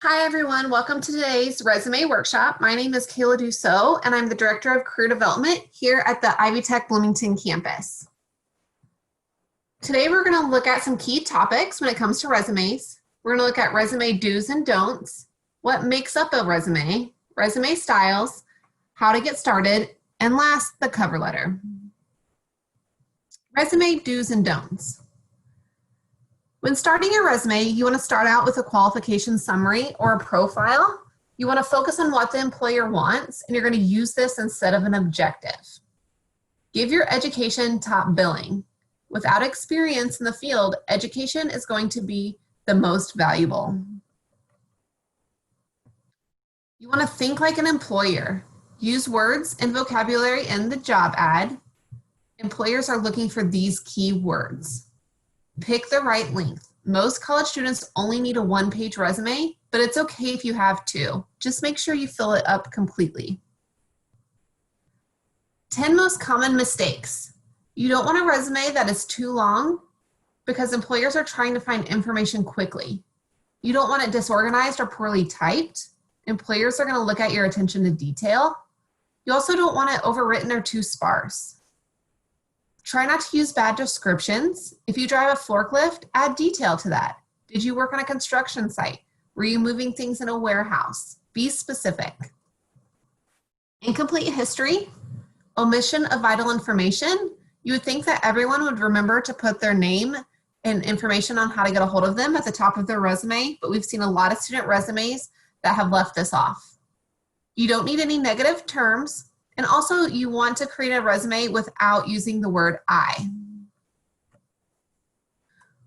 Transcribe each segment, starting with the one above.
Hi, everyone. Welcome to today's resume workshop. My name is Kayla Dussault, and I'm the Director of Career Development here at the Ivy Tech Bloomington campus. Today, we're going to look at some key topics when it comes to resumes. We're going to look at resume do's and don'ts, what makes up a resume styles, how to get started, and last, the cover letter. Resume do's and don'ts. When starting your resume, you want to start out with a qualification summary or a profile. You want to focus on what the employer wants, and you're going to use this instead of an objective. Give your education top billing. Without experience in the field, education is going to be the most valuable. You want to think like an employer. Use words and vocabulary in the job ad. Employers are looking for these key words. Pick the right length. Most college students only need a one-page resume, but it's okay if you have two. Just make sure you fill it up completely. 10 most common mistakes. You don't want a resume that is too long because employers are trying to find information quickly. You don't want it disorganized or poorly typed. Employers are going to look at your attention to detail. You also don't want it overwritten or too sparse. Try not to use bad descriptions. If you drive a forklift, add detail to that. Did you work on a construction site? Were you moving things in a warehouse? Be specific. Incomplete history, omission of vital information. You would think that everyone would remember to put their name and information on how to get a hold of them at the top of their resume, but we've seen a lot of student resumes that have left this off. You don't need any negative terms. And also, you want to create a resume without using the word I.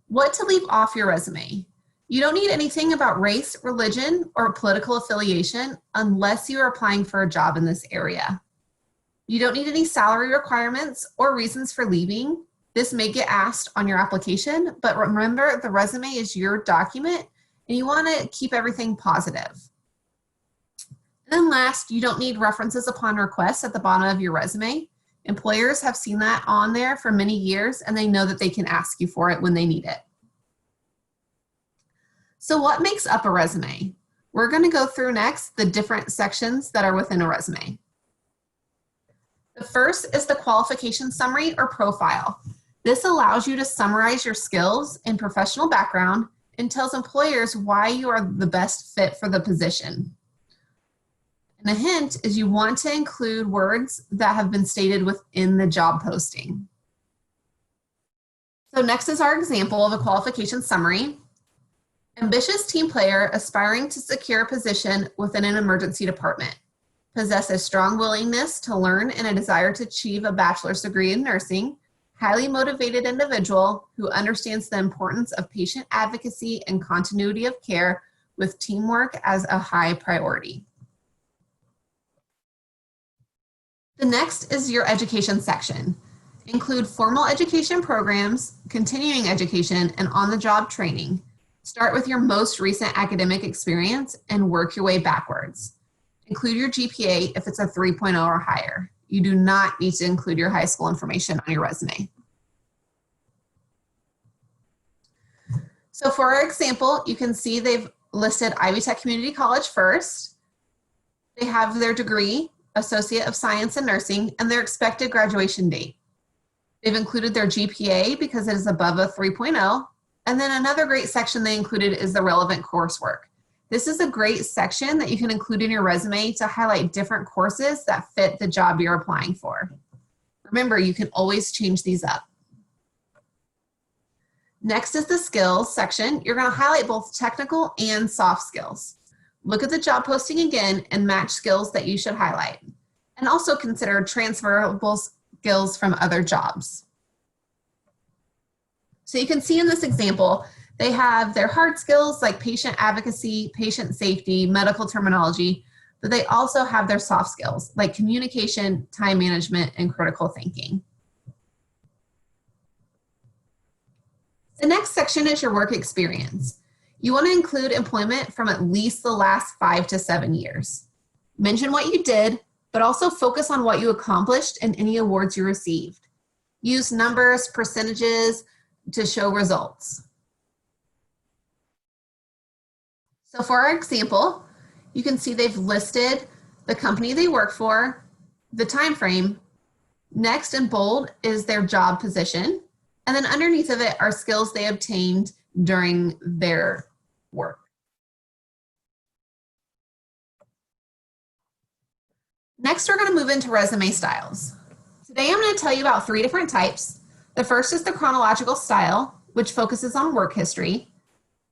What to leave off your resume. You don't need anything about race, religion, or political affiliation unless you are applying for a job in this area. You don't need any salary requirements or reasons for leaving. This may get asked on your application, but remember, the resume is your document and you want to keep everything positive. And then last, you don't need references upon request at the bottom of your resume. Employers have seen that on there for many years, and they know that they can ask you for it when they need it. So what makes up a resume? We're going to go through next the different sections that are within a resume. The first is the qualification summary or profile. This allows you to summarize your skills and professional background and tells employers why you are the best fit for the position. And a hint is you want to include words that have been stated within the job posting. So next is our example of a qualification summary. Ambitious team player aspiring to secure a position within an emergency department. Possess a strong willingness to learn and a desire to achieve a bachelor's degree in nursing. Highly motivated individual who understands the importance of patient advocacy and continuity of care with teamwork as a high priority. The next is your education section. Include formal education programs, continuing education, and on-the-job training. Start with your most recent academic experience and work your way backwards. Include your GPA if it's a 3.0 or higher. You do not need to include your high school information on your resume. So for our example, you can see they've listed Ivy Tech Community College first. They have their degree, Associate of Science in Nursing, and their expected graduation date. They've included their GPA because it is above a 3.0, and then another great section they included is the relevant coursework. This is a great section that you can include in your resume to highlight different courses that fit the job you're applying for. Remember, you can always change these up. Next is the skills section. You're going to highlight both technical and soft skills. Look at the job posting again and match skills that you should highlight. And also consider transferable skills from other jobs. So you can see in this example, they have their hard skills like patient advocacy, patient safety, medical terminology, but they also have their soft skills like communication, time management, and critical thinking. The next section is your work experience. You want to include employment from at least the last 5 to 7 years. Mention what you did, but also focus on what you accomplished and any awards you received. Use numbers, percentages to show results. So for our example, you can see they've listed the company they work for, the time frame. Next in bold is their job position. And then underneath of it are skills they obtained during their work. Next, we're going to move into resume styles. Today, I'm going to tell you about 3 different types. The first is the chronological style, which focuses on work history.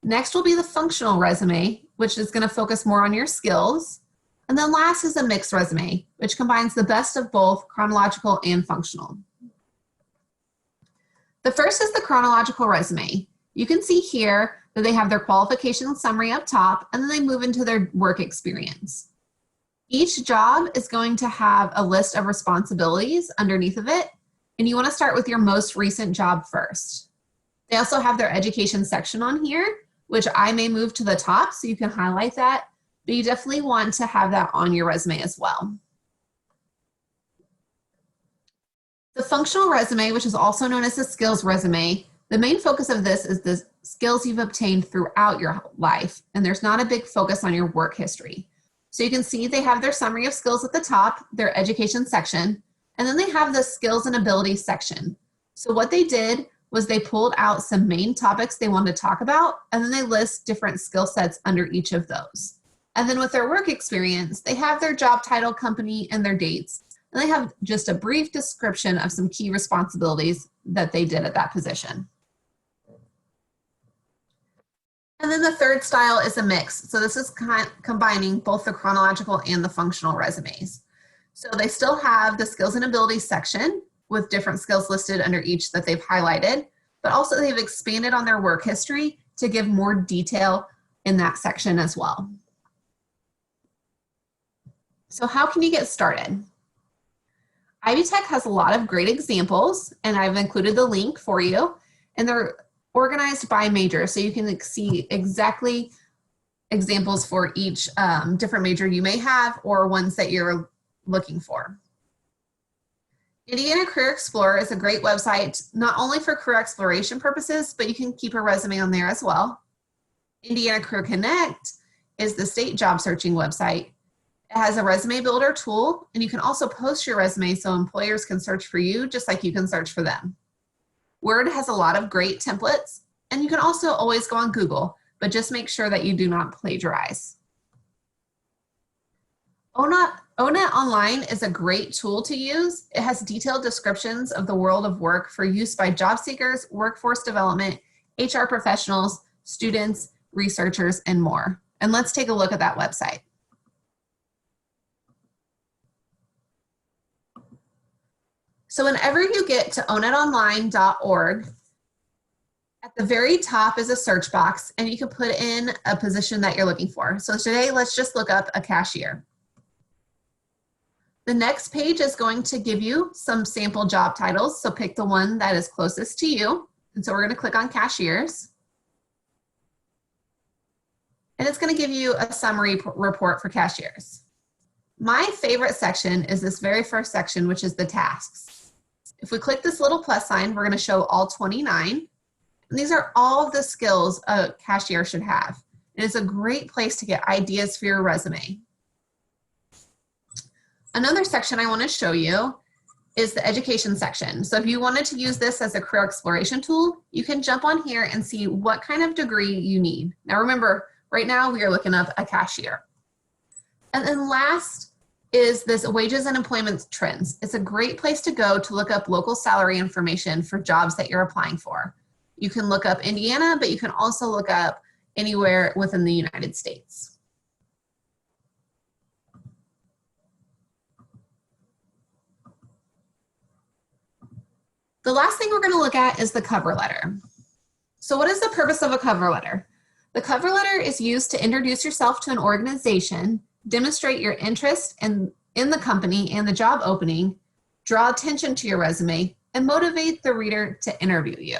Next will be the functional resume, which is going to focus more on your skills. And then last is a mixed resume, which combines the best of both chronological and functional. The first is the chronological resume. You can see here that they have their qualification summary up top, and then they move into their work experience. Each job is going to have a list of responsibilities underneath of it, and you want to start with your most recent job first. They also have their education section on here, which I may move to the top so you can highlight that, but you definitely want to have that on your resume as well. The functional resume, which is also known as the skills resume, the main focus of this is the skills you've obtained throughout your life, and there's not a big focus on your work history. So you can see they have their summary of skills at the top, their education section, and then they have the skills and abilities section. So what they did was they pulled out some main topics they wanted to talk about, and then they list different skill sets under each of those. And then with their work experience, they have their job title, company, and their dates. And they have just a brief description of some key responsibilities that they did at that position. And then the third style is a mix. So this is combining both the chronological and the functional resumes. So they still have the skills and abilities section with different skills listed under each that they've highlighted, but also they've expanded on their work history to give more detail in that section as well. So how can you get started? Ivy Tech has a lot of great examples, and I've included the link for you, and they're organized by major, so you can see exactly examples for each different major you may have or ones that you're looking for. Indiana Career Explorer is a great website, not only for career exploration purposes, but you can keep a resume on there as well. Indiana Career Connect is the state job searching website. It has a resume builder tool, and you can also post your resume so employers can search for you just like you can search for them. Word has a lot of great templates, and you can also always go on Google, but just make sure that you do not plagiarize. ONET Online is a great tool to use. It has detailed descriptions of the world of work for use by job seekers, workforce development, HR professionals, students, researchers, and more. And let's take a look at that website. So whenever you get to onetonline.org, at the very top is a search box, and you can put in a position that you're looking for. So today, let's just look up a cashier. The next page is going to give you some sample job titles, so pick the one that is closest to you. And so we're going to click on cashiers. And it's going to give you a summary report for cashiers. My favorite section is this very first section, which is the tasks. If we click this little plus sign, we're going to show all 29. And these are all of the skills a cashier should have. And it's a great place to get ideas for your resume. Another section I want to show you is the education section. So if you wanted to use this as a career exploration tool, you can jump on here and see what kind of degree you need. Now remember, right now we are looking up a cashier. And then last is this wages and employment trends. It's a great place to go to look up local salary information for jobs that you're applying for. You can look up Indiana, but you can also look up anywhere within the United States. The last thing we're going to look at is the cover letter. So what is the purpose of a cover letter? The cover letter is used to introduce yourself to an organization, demonstrate your interest in the company and the job opening, draw attention to your resume, and motivate the reader to interview you.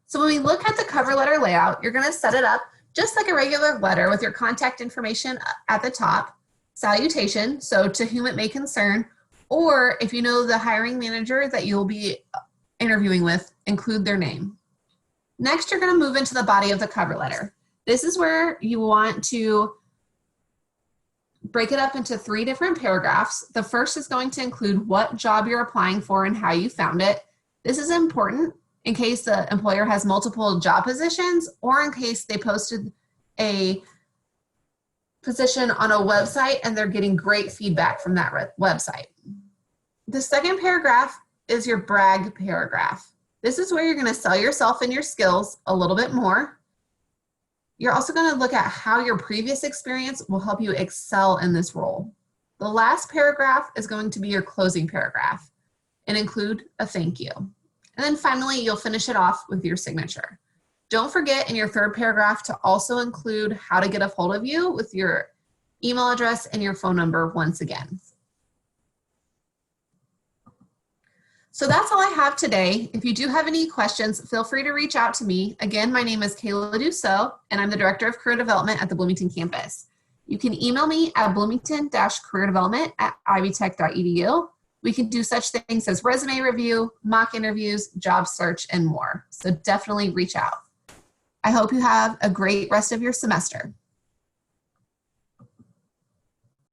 So when we look at the cover letter layout, you're going to set it up just like a regular letter with your contact information at the top, salutation, so to whom it may concern, or if you know the hiring manager that you'll be interviewing with, include their name. Next, you're going to move into the body of the cover letter. This is where you want to break it up into 3 different paragraphs. The first is going to include what job you're applying for and how you found it. This is important in case the employer has multiple job positions or in case they posted a position on a website and they're getting great feedback from that website. The second paragraph is your brag paragraph. This is where you're going to sell yourself and your skills a little bit more. You're also going to look at how your previous experience will help you excel in this role. The last paragraph is going to be your closing paragraph and include a thank you. And then finally, you'll finish it off with your signature. Don't forget in your third paragraph to also include how to get a hold of you with your email address and your phone number once again. So that's all I have today. If you do have any questions, feel free to reach out to me. Again, my name is Kayla Dussault, and I'm the Director of Career Development at the Bloomington campus. You can email me at bloomington-careerdevelopment@ivytech.edu. We can do such things as resume review, mock interviews, job search, and more. So definitely reach out. I hope you have a great rest of your semester.